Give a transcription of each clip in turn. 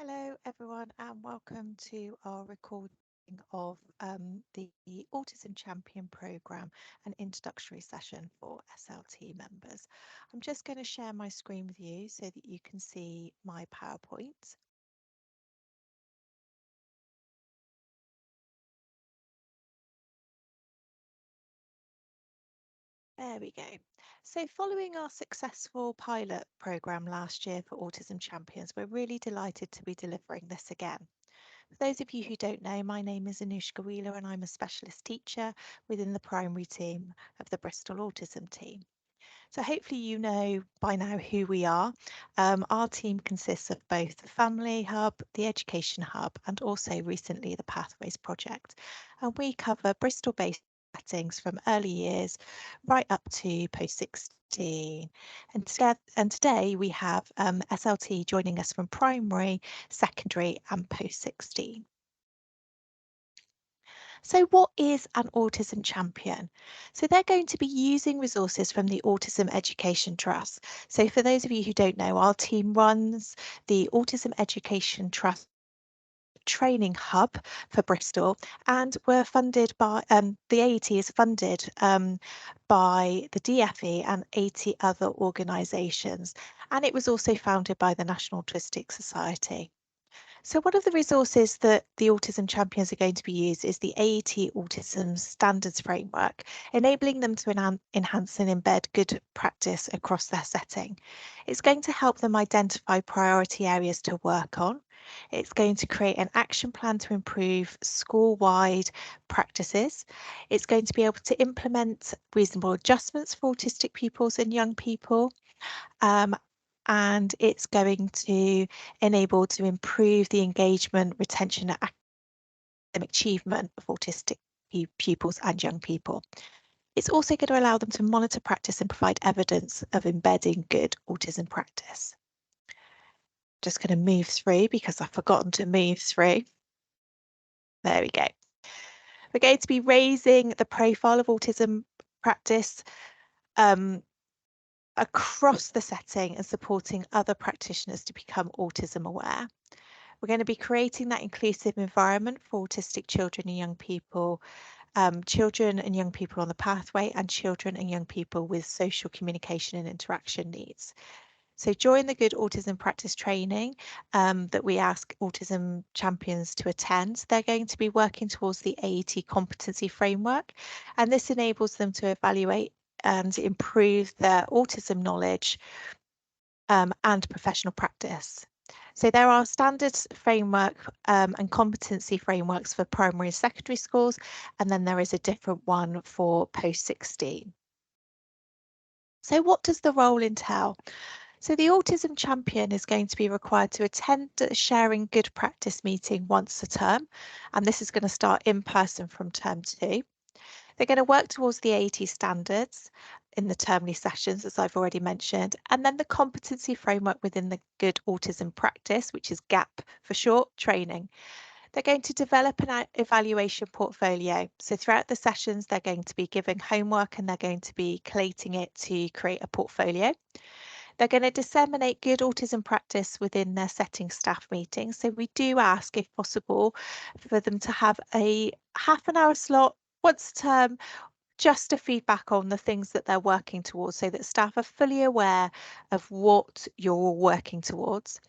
Hello, everyone, and welcome to our recording of the Autism Champion Programme, an introductory session for SLT members. I'm just going to share my screen with you so that you can see my PowerPoint. There we go. So following our successful pilot programme last year for Autism Champions, we're really delighted to be delivering this again. For those of you who don't know, my name is Anushka Wheeler and I'm a specialist teacher within the primary team of the Bristol Autism team. So hopefully you know by now who we are. Our team consists of both the Family Hub, the Education Hub, and also recently the Pathways Project. And we cover Bristol-based settings from early years right up to post-16. And today we have SLT joining us from primary, secondary and post-16. So what is an autism champion? So they're going to be using resources from the Autism Education Trust. So for those of you who don't know, our team runs the Autism Education Trust training hub for Bristol, and we're funded by the AET is funded by the DFE and 80 other organisations, and it was also founded by the National Autistic Society. So one of the resources that the Autism Champions are going to be used is the AET Autism Standards Framework, enabling them to enhance and embed good practice across their setting. It's going to help them identify priority areas to work on. It's going to create an action plan to improve school-wide practices. It's going to be able to implement reasonable adjustments for autistic pupils and young people. And it's going to enable to improve the engagement, retention, and academic achievement of autistic pupils and young people. It's also going to allow them to monitor practice and provide evidence of embedding good autism practice. Just going to move through because I've forgotten to move through. There we go. We're going to be raising the profile of autism practice across the setting and supporting other practitioners to become autism aware. We're going to be creating that inclusive environment for autistic children and young people, children and young people on the pathway, and children and young people with social communication and interaction needs. So during the Good Autism Practice training that we ask autism champions to attend, they're going to be working towards the AET competency framework, and this enables them to evaluate and improve their autism knowledge and professional practice. So there are standards framework and competency frameworks for primary and secondary schools, and then there is a different one for post-16. So what does the role entail? So the Autism Champion is going to be required to attend a sharing good practice meeting once a term, and this is going to start in person from term 2. They're going to work towards the AET standards in the termly sessions, as I've already mentioned, and then the competency framework within the Good Autism Practice, which is GAP for short, training. They're going to develop an evaluation portfolio. So throughout the sessions, they're going to be giving homework and they're going to be collating it to create a portfolio. They're going to disseminate good autism practice within their setting staff meetings. So we do ask, if possible, for them to have a half an hour slot once a term, just to feedback on the things that they're working towards so that staff are fully aware of what you're working towards.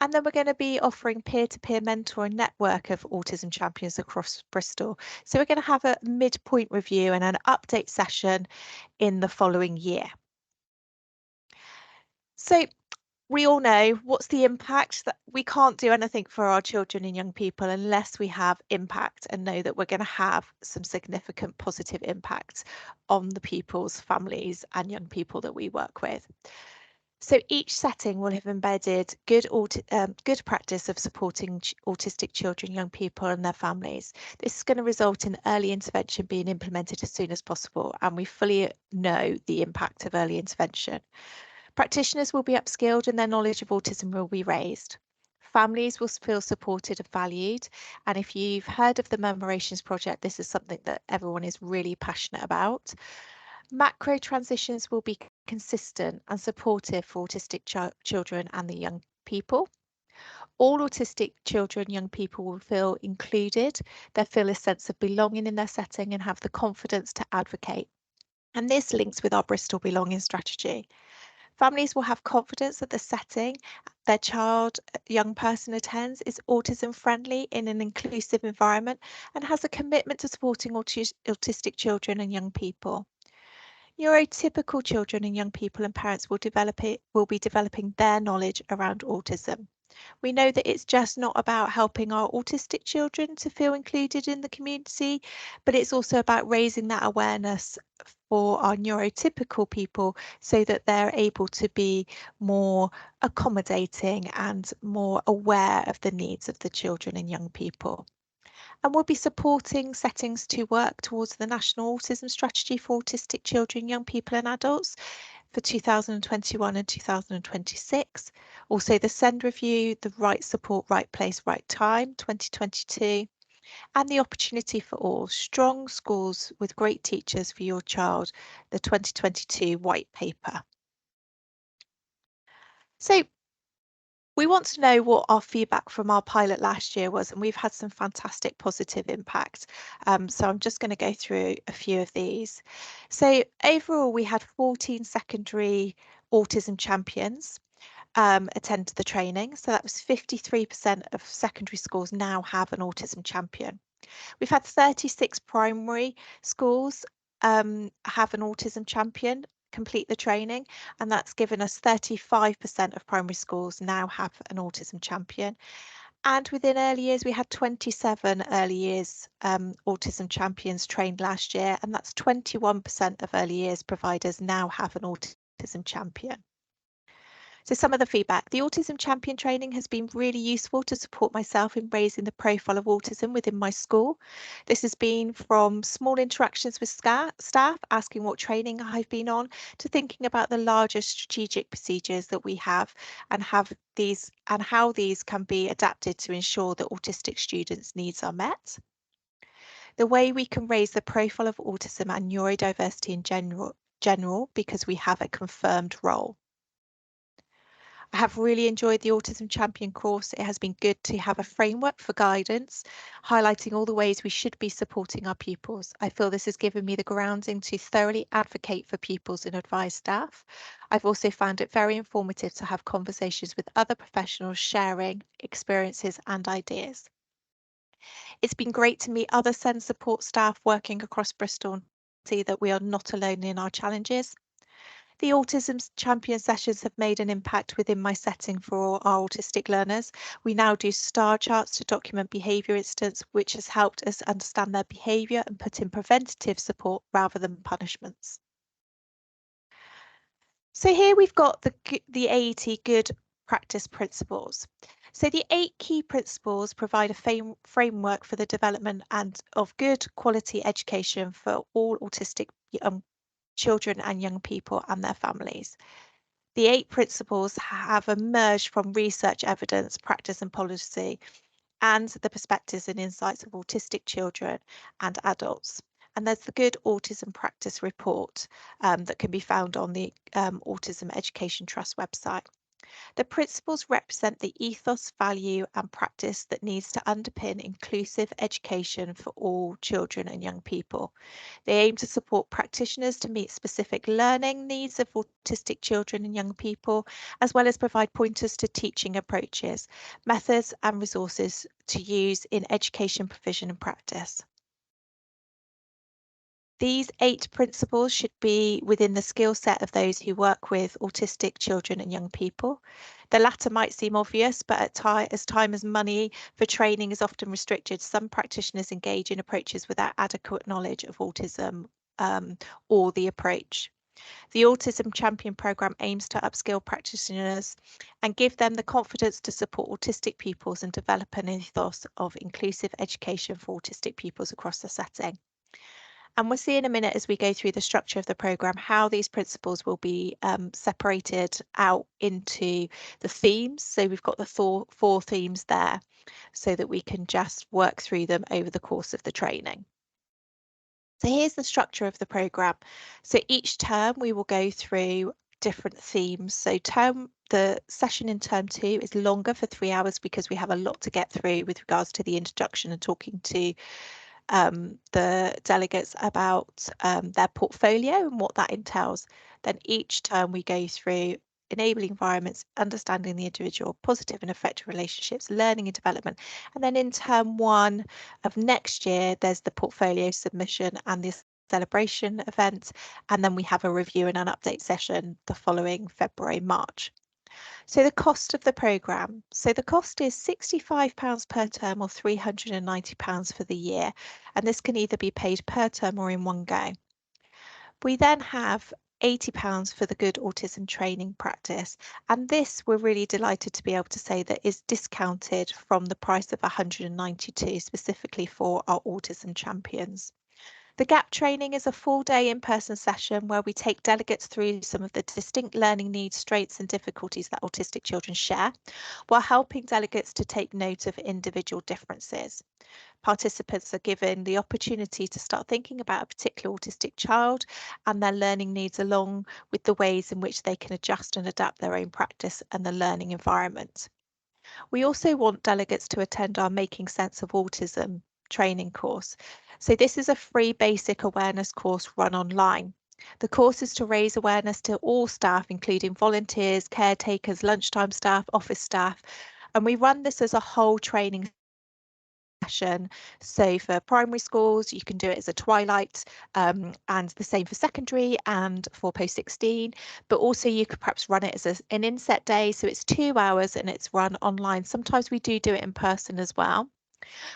And then we're going to be offering peer-to-peer mentor and network of autism champions across Bristol. So we're going to have a midpoint review and an update session in the following year. So we all know what's the impact, that we can't do anything for our children and young people unless we have impact and know that we're going to have some significant positive impact on the pupils, families and young people that we work with. So each setting will have embedded good practice of supporting autistic children, young people and their families. This is going to result in early intervention being implemented as soon as possible, and we fully know the impact of early intervention. Practitioners will be upskilled and their knowledge of autism will be raised. Families will feel supported and valued. And if you've heard of the Memorations Project, this is something that everyone is really passionate about. Macro transitions will be consistent and supportive for autistic children and the young people. All autistic children, young people will feel included, they'll feel a sense of belonging in their setting and have the confidence to advocate. And this links with our Bristol Belonging strategy. Families will have confidence that the setting their child, young person attends is autism friendly in an inclusive environment and has a commitment to supporting autistic children and young people. Neurotypical children and young people and parents will be developing their knowledge around autism. We know that it's just not about helping our autistic children to feel included in the community, but it's also about raising that awareness for our neurotypical people so that they're able to be more accommodating and more aware of the needs of the children and young people. And we'll be supporting settings to work towards the National Autism Strategy for Autistic Children, Young People and Adults for 2021 and 2026. Also the SEND review, the Right Support, Right Place, Right Time 2022, and the Opportunity for All, Strong Schools with Great Teachers for Your Child, the 2022 White Paper. So we want to know what our feedback from our pilot last year was, and we've had some fantastic positive impact. So I'm just going to go through a few of these. So overall, we had 14 secondary autism champions attend the training. So that was 53% of secondary schools now have an autism champion. We've had 36 primary schools have an autism champion complete the training, and that's given us 35% of primary schools now have an autism champion. And within early years, we had 27 early years autism champions trained last year, and that's 21% of early years providers now have an autism champion. So some of the feedback, the Autism Champion training has been really useful to support myself in raising the profile of autism within my school. This has been from small interactions with staff, asking what training I've been on, to thinking about the larger strategic procedures that we have and how these can be adapted to ensure that autistic students' needs are met. The way we can raise the profile of autism and neurodiversity in general because we have a confirmed role. I have really enjoyed the Autism Champion course. It has been good to have a framework for guidance, highlighting all the ways we should be supporting our pupils. I feel this has given me the grounding to thoroughly advocate for pupils and advise staff. I've also found it very informative to have conversations with other professionals sharing experiences and ideas. It's been great to meet other SEND support staff working across Bristol and see that we are not alone in our challenges. The Autism Champion sessions have made an impact within my setting for our autistic learners. We now do star charts to document behaviour incidents, which has helped us understand their behaviour and put in preventative support rather than punishments. So here we've got the AET Good Practice Principles. So the 8 key principles provide a framework for the development of good quality education for all autistic children and young people and their families. The 8 principles have emerged from research evidence, practice and policy, and the perspectives and insights of autistic children and adults. And there's the Good Autism Practice Report that can be found on the Autism Education Trust website. The principles represent the ethos, value and practice that needs to underpin inclusive education for all children and young people. They aim to support practitioners to meet specific learning needs of autistic children and young people, as well as provide pointers to teaching approaches, methods and resources to use in education provision and practice. These 8 principles should be within the skill set of those who work with autistic children and young people. The latter might seem obvious, but as time as money for training is often restricted, some practitioners engage in approaches without adequate knowledge of autism or the approach. The Autism Champion Programme aims to upskill practitioners and give them the confidence to support autistic pupils and develop an ethos of inclusive education for autistic pupils across the setting. And we'll see in a minute as we go through the structure of the programme how these principles will be separated out into the themes. So we've got the 4 themes there so that we can just work through them over the course of the training. So here's the structure of the programme. So each term we will go through different themes. So the session in term 2 is longer for 3 hours because we have a lot to get through with regards to the introduction and talking to the delegates about their portfolio and what that entails. Then each term we go through enabling environments, understanding the individual, positive and effective relationships, learning and development. And then in term 1 of next year, there's the portfolio submission and this celebration event. And then we have a review and an update session the following February, March. So the cost of the programme. So the cost is £65 per term or £390 for the year, and this can either be paid per term or in one go. We then have £80 for the Good Autism Training Practice, and this we're really delighted to be able to say that is discounted from the price of £192 specifically for our autism champions. The GAP training is a full-day in-person session where we take delegates through some of the distinct learning needs, strengths and difficulties that autistic children share, while helping delegates to take note of individual differences. Participants are given the opportunity to start thinking about a particular autistic child and their learning needs, along with the ways in which they can adjust and adapt their own practice and the learning environment. We also want delegates to attend our Making Sense of Autism training course. So this is a free basic awareness course run online. The course is to raise awareness to all staff, including volunteers, caretakers, lunchtime staff, office staff, and we run this as a whole training session. So for primary schools, you can do it as a twilight, and the same for secondary and for post 16, but also you could perhaps run it as an inset day. So it's 2 hours and it's run online. Sometimes we do it in person as well.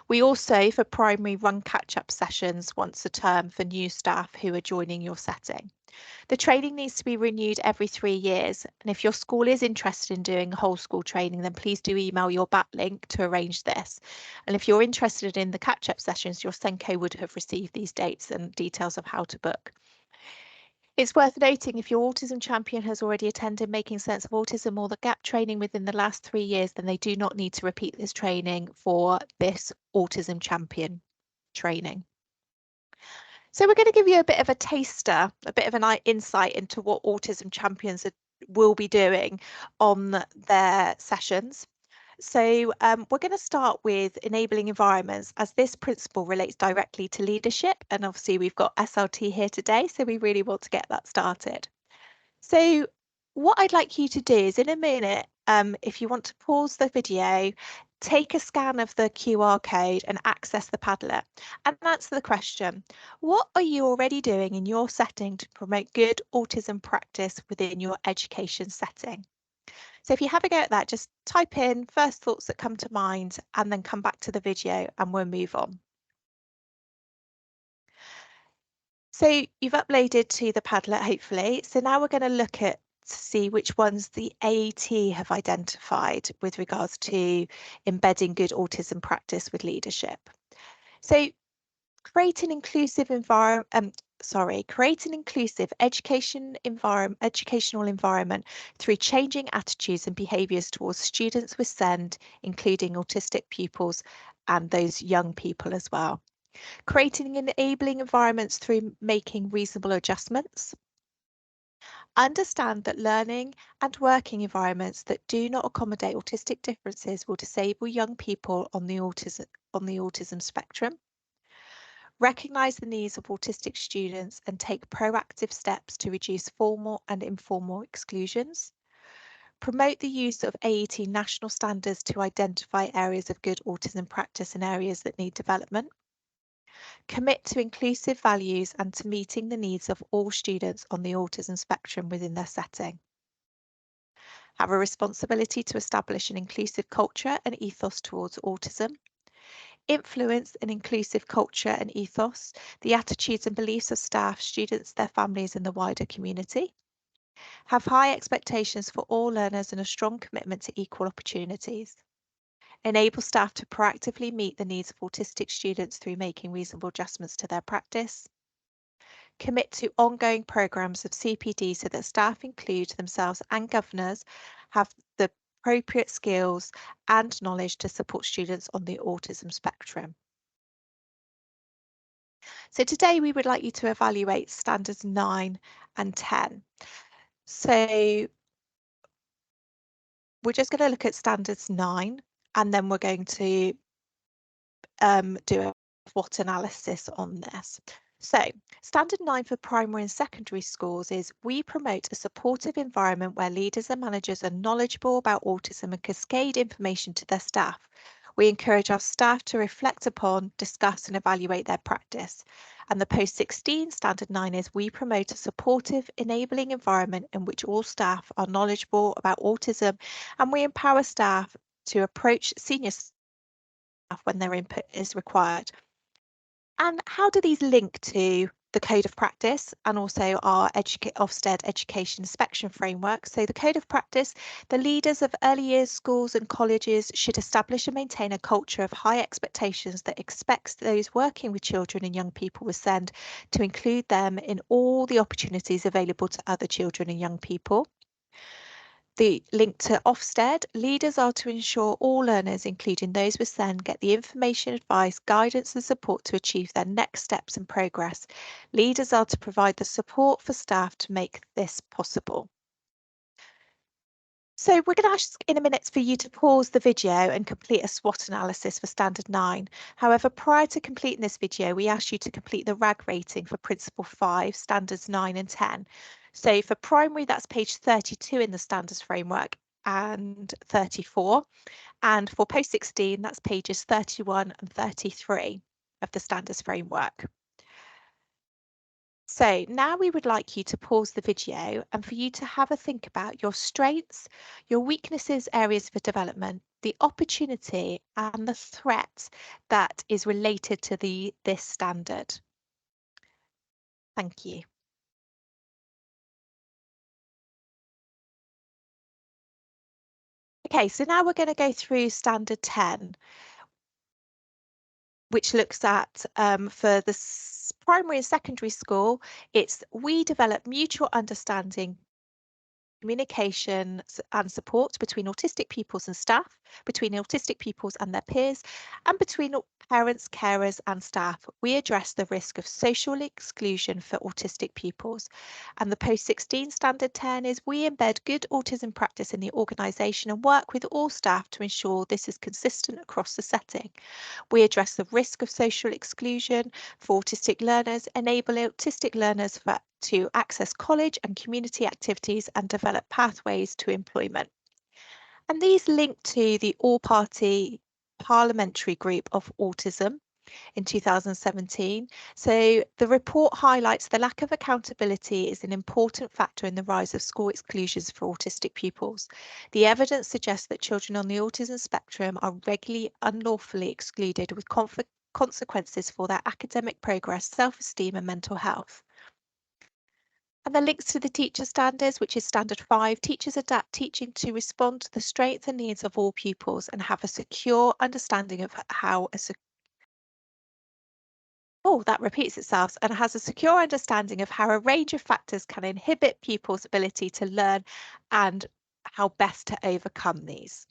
We also, for primary, run catch-up sessions once a term for new staff who are joining your setting. The training needs to be renewed every 3 years, and if your school is interested in doing whole school training, then please do email your BAT link to arrange this. And if you're interested in the catch-up sessions, your SENCO would have received these dates and details of how to book. It's worth noting if your autism champion has already attended Making Sense of Autism or the GAP training within the last 3 years, then they do not need to repeat this training for this autism champion training. So we're going to give you a bit of a taster, a bit of an insight into what autism champions will be doing on their sessions. So we're going to start with enabling environments, as this principle relates directly to leadership. And obviously we've got SLT here today, so we really want to get that started. So what I'd like you to do is in a minute, if you want to pause the video, take a scan of the QR code and access the Padlet and answer the question, what are you already doing in your setting to promote good autism practice within your education setting? So if you have a go at that, just type in first thoughts that come to mind and then come back to the video and we'll move on. So you've uploaded to the Padlet, hopefully. So now we're going to look at to see which ones the AET have identified with regards to embedding good autism practice with leadership. So create an inclusive create an inclusive educational environment through changing attitudes and behaviours towards students with SEND, including autistic pupils and those young people as well. Creating enabling environments through making reasonable adjustments. Understand that learning and working environments that do not accommodate autistic differences will disable young people on the autism spectrum. Recognise the needs of autistic students and take proactive steps to reduce formal and informal exclusions. Promote the use of AET national standards to identify areas of good autism practice and areas that need development. Commit to inclusive values and to meeting the needs of all students on the autism spectrum within their setting. Have a responsibility to establish an inclusive culture and ethos towards autism. Influence an inclusive culture and ethos, the attitudes and beliefs of staff, students, their families and the wider community. Have high expectations for all learners and a strong commitment to equal opportunities. Enable staff to proactively meet the needs of autistic students through making reasonable adjustments to their practice. Commit to ongoing programmes of CPD so that staff include themselves and governors have the appropriate skills and knowledge to support students on the autism spectrum. So today we would like you to evaluate standards 9 and 10. So we're just going to look at standards 9, and then we're going to do a SWOT analysis on this. So, standard 9 for primary and secondary schools is we promote a supportive environment where leaders and managers are knowledgeable about autism and cascade information to their staff. We encourage our staff to reflect upon, discuss and evaluate their practice. And the post 16 standard 9 is we promote a supportive, enabling environment in which all staff are knowledgeable about autism, and we empower staff to approach senior staff when their input is required. And how do these link to the Code of Practice and also our Ofsted Education Inspection Framework? So the Code of Practice, the leaders of early years schools and colleges should establish and maintain a culture of high expectations that expects those working with children and young people with SEND to include them in all the opportunities available to other children and young people. The link to Ofsted, leaders are to ensure all learners, including those with SEND, get the information, advice, guidance and support to achieve their next steps and progress. Leaders are to provide the support for staff to make this possible. So we're going to ask in a minute for you to pause the video and complete a SWOT analysis for Standard 9. However, prior to completing this video, we ask you to complete the RAG rating for Principle 5, Standards 9 and 10. So for primary, that's page 32 in the Standards Framework and 34. And for post 16, that's pages 31 and 33 of the Standards Framework. So now we would like you to pause the video and for you to have a think about your strengths, your weaknesses, areas for development, the opportunity and the threat that is related to this standard. Thank you. Okay, so now we're going to go through standard 10, which looks at for the primary and secondary school, it's we develop mutual understanding, communication and support between autistic pupils and staff, between autistic pupils and their peers, and between parents, carers and staff. We address the risk of social exclusion for autistic pupils. And the post 16 standard 10 is we embed good autism practice in the organisation and work with all staff to ensure this is consistent across the setting. We address the risk of social exclusion for autistic learners, enable autistic learners to access college and community activities and develop pathways to employment. And these link to the all-party parliamentary group of autism in 2017. So the report highlights the lack of accountability is an important factor in the rise of school exclusions for autistic pupils. The evidence suggests that children on the autism spectrum are regularly unlawfully excluded with consequences for their academic progress, self-esteem and mental health. And the links to the teacher standards, which is standard 5, teachers adapt teaching to respond to the strengths and needs of all pupils and have a secure understanding of how that repeats itself and has a secure understanding of how a range of factors can inhibit pupils' ability to learn and how best to overcome these.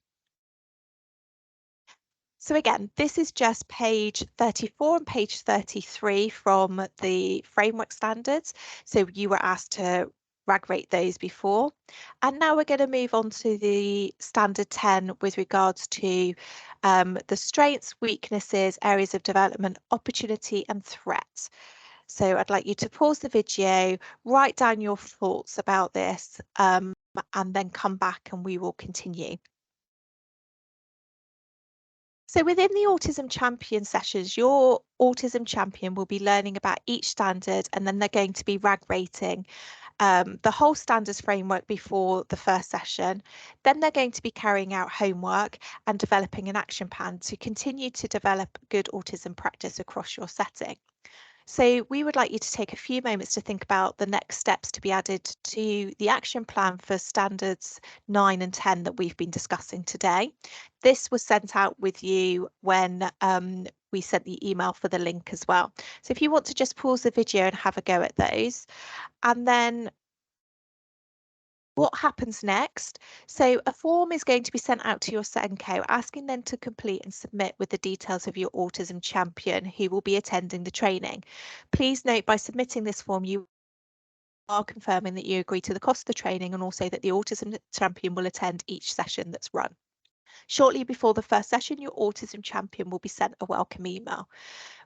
So again, this is just page 34 and page 33 from the framework standards. So you were asked to RAG rate those before. And now we're going to move on to the standard 10 with regards to the strengths, weaknesses, areas of development, opportunity and threats. So I'd like you to pause the video, write down your thoughts about this, and then come back and we will continue. So within the Autism Champion sessions, your Autism Champion will be learning about each standard and then they're going to be RAG rating the whole standards framework before the first session. Then they're going to be carrying out homework and developing an action plan to continue to develop good autism practice across your setting. So we would like you to take a few moments to think about the next steps to be added to the action plan for standards 9 and 10 that we've been discussing today. This was sent out with you when we sent the email for the link as well. So if you want to just pause the video and have a go at those, and then what happens next? So a form is going to be sent out to your SENCO asking them to complete and submit with the details of your autism champion who will be attending the training. Please note by submitting this form you are confirming that you agree to the cost of the training and also that the Autism Champion will attend each session that's run. Shortly before the first session, your Autism Champion will be sent a welcome email.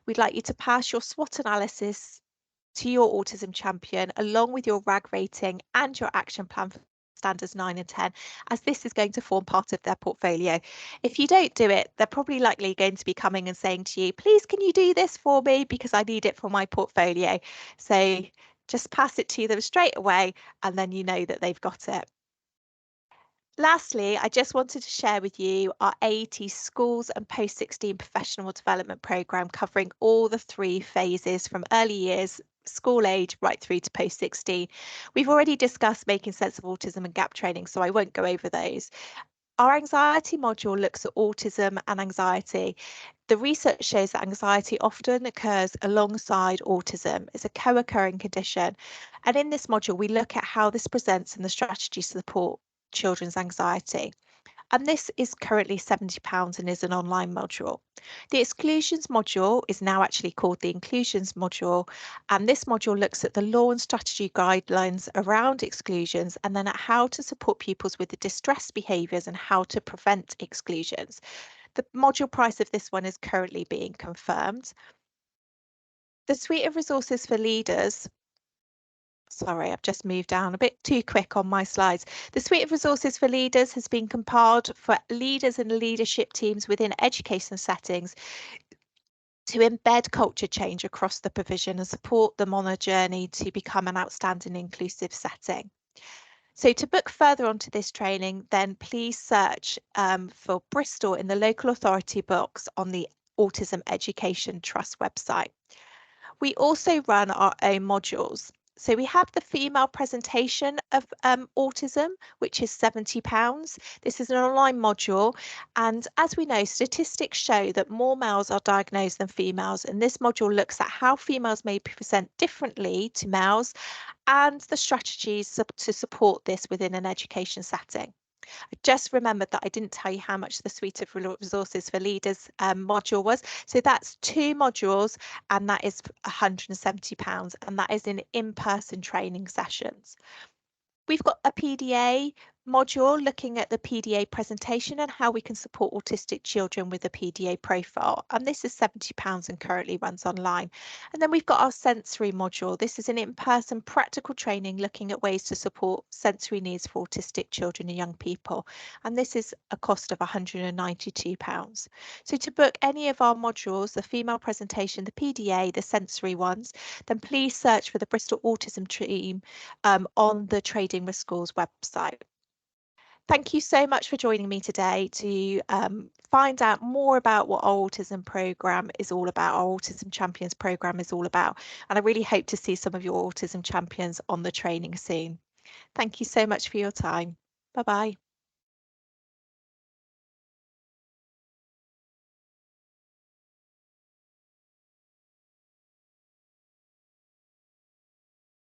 We'd like you to pass your SWOT analysis to your Autism Champion along with your RAG rating and your action plan for standards 9 and 10, as this is going to form part of their portfolio. If you don't do it, they're probably likely going to be coming and saying to you, please, can you do this for me because I need it for my portfolio. So just pass it to them straight away and then you know that they've got it. Lastly, I just wanted to share with you our AET Schools and Post-16 Professional Development Programme, covering all the 3 phases from early years, school age, right through to post-16. We've already discussed making sense of autism and gap training, so I won't go over those. Our anxiety module looks at autism and anxiety. The research shows that anxiety often occurs alongside autism. It's a co-occurring condition. And in this module, we look at how this presents and the strategies to support children's anxiety. And this is currently £70 and is an online module. The exclusions module is now actually called the inclusions module, and this module looks at the law and strategy guidelines around exclusions and then at how to support pupils with the distress behaviours and how to prevent exclusions. The module price of this one is currently being confirmed. The suite of resources for leaders. Sorry, I've just moved down a bit too quick on my slides. The suite of resources for leaders has been compiled for leaders and leadership teams within education settings to embed culture change across the provision and support them on a journey to become an outstanding inclusive setting. So to book further onto this training, then please search for Bristol in the local authority box on the Autism Education Trust website. We also run our own modules. So we have the female presentation of autism, which is £70. This is an online module. And as we know, statistics show that more males are diagnosed than females. And this module looks at how females may present differently to males and the strategies to support this within an education setting. I just remembered that I didn't tell you how much the suite of resources for leaders module was. So that's 2 modules and that is £170 and that is in-person training sessions. We've got a PDA module looking at the PDA presentation and how we can support autistic children with a PDA profile. And this is £70 and currently runs online. And then we've got our sensory module. This is an in-person practical training looking at ways to support sensory needs for autistic children and young people. And this is a cost of £192. So to book any of our modules, the female presentation, the PDA, the sensory ones, then please search for the Bristol Autism Team on the Trading with Schools website. Thank you so much for joining me today to find out more about what our autism programme is all about, our Autism Champions programme is all about. And I really hope to see some of your autism champions on the training soon. Thank you so much for your time. Bye-bye.